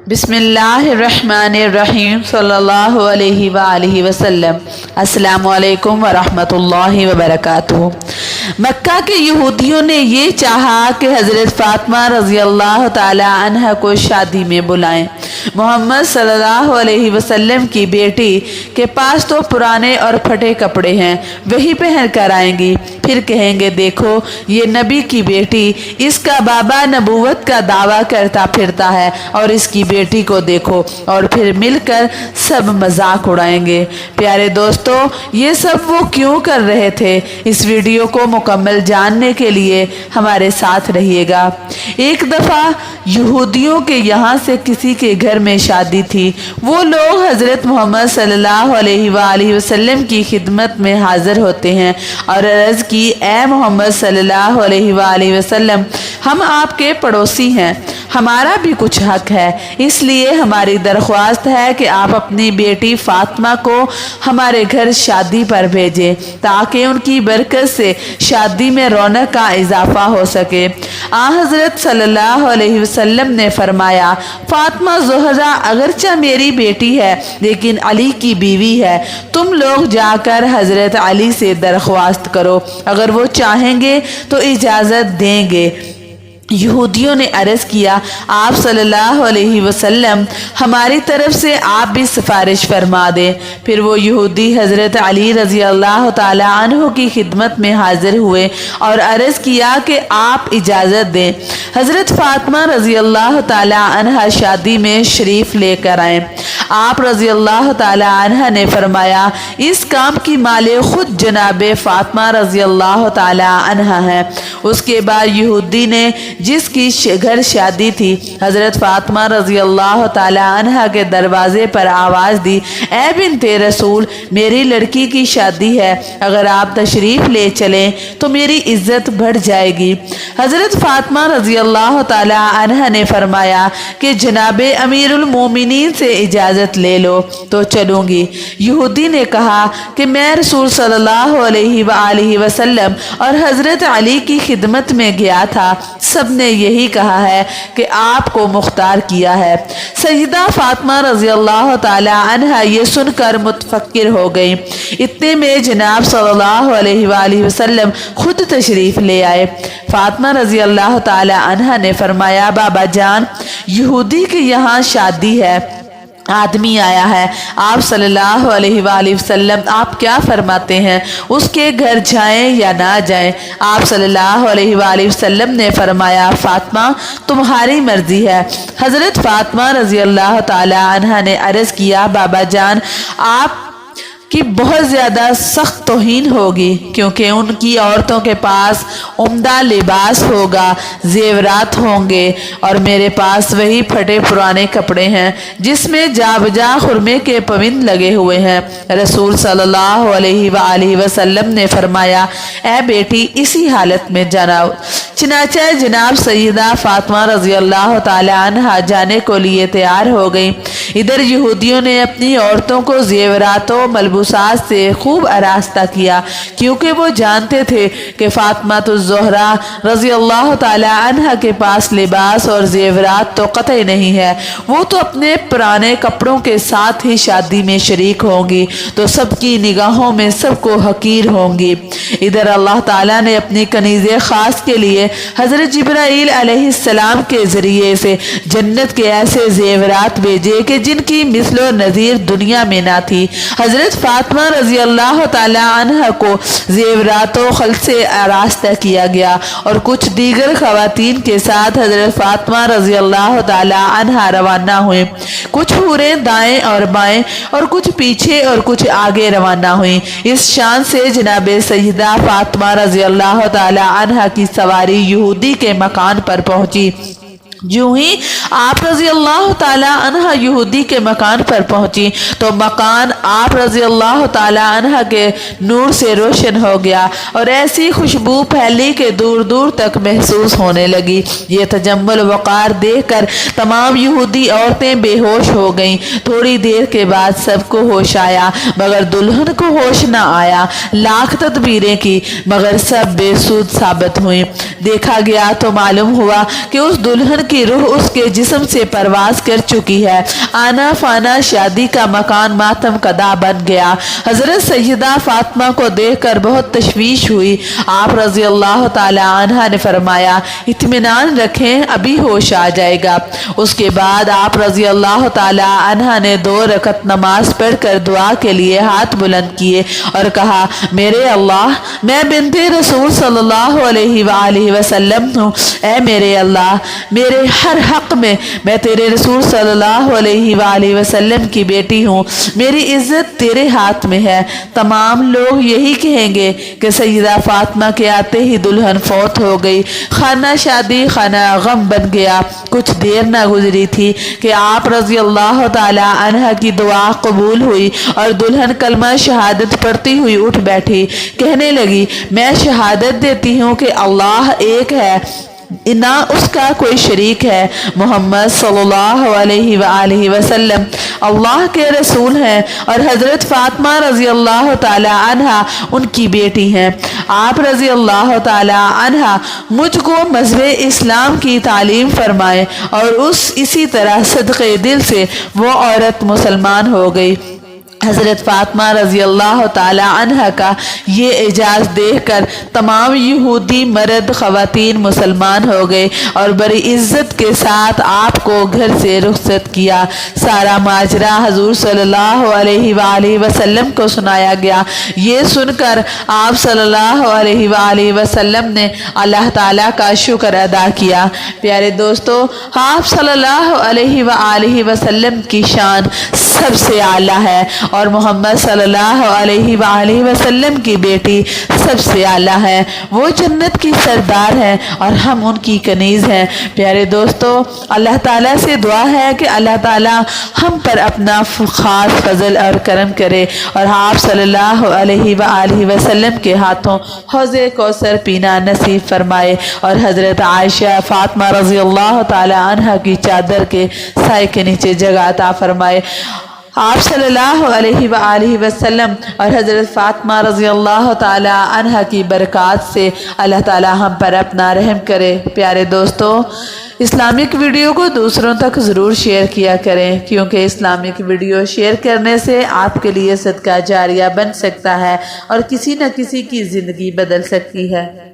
बिस्मिल्लाहिर्रहमानिर्रहीम सल्लल्लाहु अलैहि वआलिहि वसल्लम। अस्सलामु अलैकुम वरहमतुल्लाहि वबरकातुहू। मक्का के यहूदियों ने ये चाहा कि हज़रत फ़ातिमा रज़ी अल्लाह ताला अन्हा को शादी में बुलाएं। मोहम्मद सल्लल्लाहु अलैहि वसल्लम की बेटी के पास तो पुराने और फटे कपड़े हैं, वही पहन कर आएंगी। फिर कहेंगे देखो ये नबी की बेटी, इसका बाबा नबूवत का दावा करता फिरता है और इसकी बेटी को देखो, और फिर मिलकर सब मजाक उड़ाएंगे। प्यारे दोस्तों, ये सब वो क्यों कर रहे थे? इस वीडियो को मुकम्मल जानने के लिए हमारे साथ रहिएगा। एक दफ़ा यहूदियों के यहाँ से किसी के घर में शादी थी। वो लोग हज़रत मोहम्मद सल्लल्लाहु अलैहि वसल्लम की खिदमत में हाजिर होते हैं और अर्ज़ की, ए मोहम्मद सल्लल्लाहु अलैहि वसल्लम, हम आपके पड़ोसी हैं, हमारा भी कुछ हक है, इसलिए हमारी दरख्वास्त है कि आप अपनी बेटी फ़ातिमा को हमारे घर शादी पर भेजें ताकि उनकी बरकत से शादी में रौनक का इजाफा हो सके। हज़रत सल्लल्लाहु अलैहि वसल्लम ने फरमाया, फ़ातिमा ज़ोहरा अगरचा मेरी बेटी है लेकिन अली की बीवी है, तुम लोग जाकर हज़रत अली से दरख्वास्त करो, अगर वो चाहेंगे तो इजाज़त देंगे। यहूदियों ने अर्ज़ किया, आप सल्लल्लाहु अलैहि वसल्लम, हमारी तरफ से आप भी सिफारिश फरमा दें। फिर वो यहूदी हज़रत अली रज़ी अल्लाह ताला अन्हु की खिदमत में हाजिर हुए और अर्ज़ किया कि आप इजाज़त दें, हज़रत फ़ातिमा रज़ी अल्लाह ताला अन्हा शादी में शरीफ लेकर आए। आप रज़ी अल्लाह ताला अन्हा ने फरमाया, इस काम की मालिक खुद जनाबे फ़ातिमा रज़ी अल्लाह ताला अन्हा है। उसके बाद यहूदी ने जिसकी घर शादी थी हज़रत फ़ातिमा रज़ी अल्लाह ताला अन्हा के दरवाज़े पर आवाज़ दी, ए बिन्ते रसूल, मेरी लड़की की शादी है, अगर आप तशरीफ़ ले चलें तो मेरी इज़्ज़त बढ़ जाएगी। हज़रत फ़ातिमा रज़ी अल्लाह ताला अन्हा ने फरमाया कि जनाबे अमीरुल मोमिनीन से इजाज़त ले लो तो चलूँगी। यहूदी ने कहा कि मैं रसूल सल्लल्लाहु अलैहि वसल्लम और हज़रत अली की खिदमत में गया था, सब ने यही कहा है कि आपको मुख्तार किया है। सैयदा फ़ातिमा रज़ी अल्लाह ताला अन्हा ये सुनकर मुतफक्किर हो गई। इतने में जनाब सल्लल्लाहु अलैहि वसल्लम खुद तशरीफ़ ले आए। फ़ातिमा रज़ी अल्लाह ताला अन्हा ने फरमाया, बाबा जान, यहूदी के यहाँ शादी है, आदमी आया है, आप सल्लल्लाहु अलैहि वसल्लम आप क्या फरमाते हैं, उसके घर जाएं या ना जाएं? आप सल्लल्लाहु अलैहि वसल्लम ने फरमाया, फ़ातिमा तुम्हारी मर्जी है। हज़रत फ़ातिमा रज़ी अल्लाह ताला अन्हा ने अर्ज़ किया, बाबा जान, आप कि बहुत ज़्यादा सख्त तौहीन होगी, क्योंकि उनकी औरतों के पास उम्दा लिबास होगा, जेवरात होंगे, और मेरे पास वही फटे पुराने कपड़े हैं जिसमें जाबजा खुरमे के पविंद लगे हुए हैं। रसूल सल्लल्लाहु अलैहि वसल्लम ने फरमाया, ए बेटी, इसी हालत में जाना। चनाचा जनाब सैयदा फ़ातिमा रज़ी अल्लाह ताला अन्हा जाने को लिए तैयार हो गई। इधर यहूदियों ने अपनी औरतों को जेवरातों मलबूसात से खूब आरास्ता किया, क्योंकि वो जानते थे कि फ़ातिमा तो ज़ोहरा रज़ी अल्लाह ताला अन्हा के पास लिबास और जेवरात तो कतई नहीं है, वो तो अपने पुराने कपड़ों के साथ ही शादी में शरीक होंगी, तो सबकी निगाहों में सबको हकीर होंगी। इधर अल्लाह ताला ने अपनी कनीज़े ख़ास के लिए हज़रत जिब्राईल अलैहिस्सलाम के ज़रिए से जन्नत के ऐसे जेवरात भेजे कि जिनकी मिसलो नज़ीर दुनिया में ना थी। हज़रत फ़ातिमा रज़ी अल्लाह ताला अन्हा को जेवरातों खल से आरास्ता किया गया और कुछ दीगर ख़वातीन के साथ हज़रत फ़ातिमा रज़ी अल्लाह ताला अन्हा रवाना हुई। कुछ हूरें दाएं और बाएं और कुछ पीछे और कुछ आगे रवाना हुई। इस शान से जनाबे सैयदा फ़ातिमा रज़ी अल्लाह ताला अन्हा की सवारी यहूदी के मकान पर पहुंची। यूं ही आप रज़ी अल्लाह ताला अन्हा यहूदी के मकान पर पहुंची तो मकान आप रजी अल्लाह ताला अन्हा के नूर से रोशन हो गया और ऐसी खुशबू फैली कि दूर दूर तक महसूस होने लगी। ये तजम्मुल वक़ार देखकर तमाम यहूदी औरतें बेहोश हो गईं। थोड़ी देर के बाद सबको होश आया मगर दुल्हन को होश न आया। लाख तदबीरें की मगर सब बेसुध साबित हुई। देखा गया तो मालूम हुआ कि उस दुल्हन की रूह उसके जिस्म से परवाज कर चुकी है। आना फाना शादी का मकान मातम कदा बन गया। हजरत सैयदा फातिमा को देखकर बहुत तशवीश हुई। आप रजी अल्लाह ताला अन्हा ने फरमाया, इत्मीनान रखें, अभी होश आ जाएगा। उसके बाद आप रजी अल्लाह ताला अन्हा ने 2 रकत नमाज पढ़कर दुआ के लिए हाथ बुलंद किए और कहा, मेरे अल्लाह, मैं बिन्ते रसूल सल्लल्लाहु अलैहि वसल्लम हूँ। ऐ मेरे अल्लाह, मेरे हर हक में मैं तेरे रसूल सल्लल्लाहु अलैहि वसल्लम की बेटी हूँ। मेरी इज्जत तेरे हाथ में है। तमाम लोग यही कहेंगे कि सैयदा फातिमा के आते ही दुल्हन फौत हो गई। खाना शादी खाना गम बन गया। कुछ देर न गुजरी थी कि आप रजी अल्लाह ताला अन्हा की दुआ कबूल हुई और दुल्हन कलमा शहादत पढ़ती हुई उठ बैठी। कहने लगी, मैं शहादत देती हूँ कि अल्लाह एक है, ना उसका कोई शरीक है। मोहम्मद सल्लल्लाहु अलैहि वसल्लम अल्लाह के रसूल हैं और हजरत फातिमा रजी अल्लाह ताला अन्हा उनकी बेटी हैं। आप रजी अल्लाह ताला अन्हा मुझको मज़हब इस्लाम की तालीम फरमाए और इसी तरह सदक़े दिल से वो औरत मुसलमान हो गई। हज़रत फातिमा रज़ी अल्लाह ताला अन्हा का ये एजाज़ देखकर तमाम यहूदी मर्द ख़वातीन मुसलमान हो गए और बड़ी इज़्ज़त के साथ आपको घर से रुखसत किया। सारा माजरा हुज़ूर सल्लल्लाहु अलैहि वसल्लम को सुनाया गया। ये सुनकर आप सल्लल्लाहु अलैहि वसल्लम ने अल्लाह ताला का शुक्र अदा किया। प्यारे दोस्तों, आप सल्लल्लाहु अलैहि वसल्लम की शान सबसे आला है और मोहम्मद सल्लल्लाहु अलैहि वसल्लम की बेटी सबसे आला है। वो जन्नत की सरदार हैं और हम उनकी कनीज़ हैं। प्यारे दोस्तों, अल्लाह ताला से दुआ है कि अल्लाह ताला हम पर अपना ख़ास फजल और करम करे और आप सल्लल्लाहु अलैहि वसल्लम के हाथों हौज़े कौसर पीना नसीब फरमाए और हज़रत आयशा फातिमा रज़ी अल्लाह ताला अन्हा की चादर के साए के नीचे जगह अता फरमाए। आप सल्लल्लाहु अलैहि वसल्लम और हज़रत फातिमा रज़ी अल्लाह ताला अन्हा की बरक़ात से अल्लाह ताला हम पर अपना रहम करे। प्यारे दोस्तों, इस्लामिक वीडियो को दूसरों तक ज़रूर शेयर किया करें क्योंकि इस्लामिक वीडियो शेयर करने से आपके लिए सदका जारिया बन सकता है और किसी न किसी की ज़िंदगी बदल सकती है।